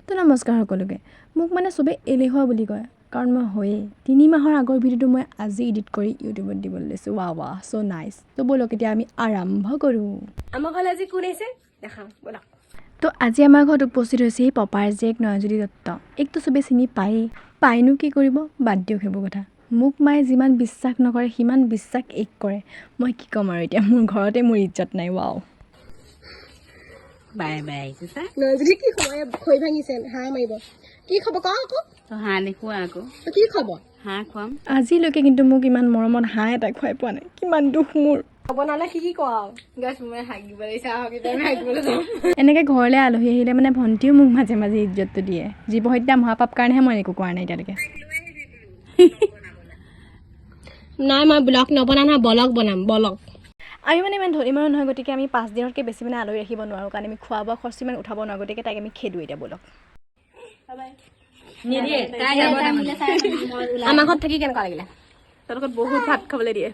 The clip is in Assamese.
তো নমস্কাৰ সকলোকে মোক মানে চবে এলেহুৱা বুলি কয় কাৰণ মই হয়ে 3 মাহৰ আগৰ ভিডিঅ'টো মই আজি এডিট কৰি ইউটিউবত দিবলৈ লৈছোঁ ৱাহ সো নাইস তো বলক এতিয়া আমি আৰম্ভ কৰোঁ আমাৰ ঘৰলৈ আজি কোন আহিছে দেখাম ব'লা তো আজি আমাৰ ঘৰত উপস্থিত হৈছে এই পপাৰ জীয়েক নয়নজ্যোতি দত্ত একটো চবে চিনি পায়নো কি কৰিব বাদ দিয়ক সেইবোৰ কথা মোক মায়ে যিমান বিশ্বাস নকৰে সিমান বিশ্বাস এক কৰে মই কি ক'ম আৰু এতিয়া মোৰ ঘৰতে মোৰ ইজ্জত নাই ৱাও বাই বাই আহিছে নয়নজ্যোতি কি খবৰ খৈ ভাঙিছে হাঁহ মাৰিব কি খবৰ কওঁ আকৌ তো হাঁহ দেখুৱা আকৌ কি খবৰ হাঁহ খুৱাম আজিলৈকে কিন্তু মোক ইমান মৰমত হাঁহ এটা খুৱাই পোৱা নাই কিমান দুখ মোৰ বনালে কি কওঁ আৰু গাছ মই হাগিব লাগিছে আহক এতিয়া আমি হাগিবলৈ যাম এনেকৈ ঘৰলৈ আলহী আহিলে মানে ভণ্টিও মোক মাজে মাজে ইজ্জতটো দিয়ে জীৱ হত্যা মহাপাপ কাৰণেহে মই একো কৰা নাই এতিয়ালৈকে নাই মই ব্লগ নবনাম নহয় বলগ বনাম বলগ আমি মানে ইমান ধনী মানুহ নহয় গতিকে আমি 5 দিনতকৈ বেছি মানে আলহী ৰাখিব নোৱাৰোঁ কাৰণ আমি খোৱা বোৱা খৰচ ইমান উঠাব নোৱাৰোঁ গতিকে তাইক আমি খেদোঁ এতিয়া বলক নিদিয়ে তাই যাব আমাৰ ঘৰত থাকি কেনেকুৱা লাগিলে তোৰ লগত বহুত ভাত খাবলৈ দিয়ে